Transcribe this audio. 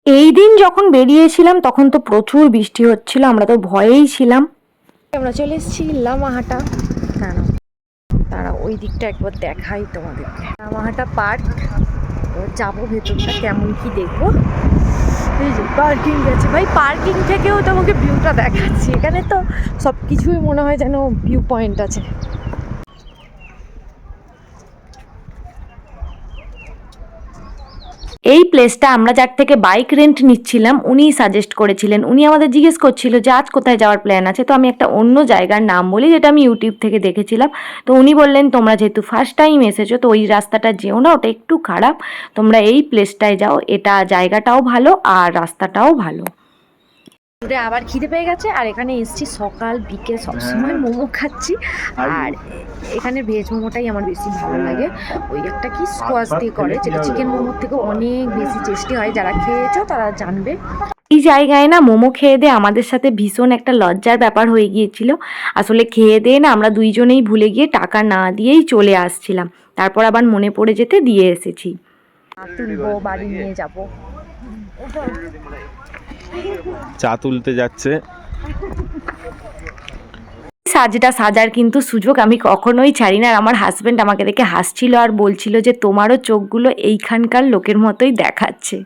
এই দিন যখন বেরিয়েছিলাম তখন তো প্রচুর বৃষ্টি হচ্ছিল, আমরা তো ভয়েই ছিলাম। আমরা চলে এসেছি লামাহাটা। হ্যাঁ, তারা ওই দিকটা একবার দেখাই তোমাদেরকে, লামাহাটা পার্ক। যাবো ভেতরটা কেমন কি দেখবো। এই যে পার্কিং গেছে ভাই, পার্কিং থেকেও তোমাকে ভিউটা দেখাচ্ছি। এখানে তো সব কিছুই মনে হয় যেন ভিউ পয়েন্ট আছে। এই প্লেসটা আমরা যার থেকে বাইক রেন্ট নিচ্ছিলাম উনিই সাজেস্ট করেছিলেন। উনি আমাদের জিজ্ঞেস করছিল যে আজ কোথায় যাওয়ার প্ল্যান আছে, তো আমি একটা অন্য জায়গার নাম বলি যেটা আমি ইউটিউব থেকে দেখেছিলাম। তো উনি বললেন তোমরা যেহেতু ফার্স্ট টাইম এসেছো তো ওই রাস্তাটা যেও না, ওটা একটু খারাপ, তোমরা এই প্লেসটায় যাও, এটা জায়গাটাও ভালো আর রাস্তাটাও ভালো। আবার খিদে পেয়ে গেছে আর এখানে এসছি সকাল বিকেল সবসময় মোমো খাচ্ছি। আর এখানে ভেজ মোমোটাই আমার বেশি ভালো লাগে। ওই একটা কি স্কোয়াশ দিয়ে করে, যেটা চিকেন মোমোর থেকে অনেক বেশি টেস্টি হয়। যারা খেয়েছো তারা জানবে। এই জায়গায় না মোমো খেয়ে দিয়ে আমাদের সাথে ভীষণ একটা লজ্জার ব্যাপার হয়ে গিয়েছিল। আসলে খেয়ে দিয়ে না আমরা দুইজনেই ভুলে গিয়ে টাকা না দিয়েই চলে আসছিলাম। তারপর আবার মনে পড়ে যেতে দিয়ে এসেছি। তুলবো, বাড়ি নিয়ে যাবো। চা তুলতে যাচ্ছে। সাজটা সাজার কিন্তু সুযোগ আমি কখনোই ছাড়ি না। আর আমার হাজব্যান্ড আমাকে দেখে হাসছিল আর বলছিল যে তোমারও চোখগুলো এইখানকার লোকের মতোই দেখাচ্ছে।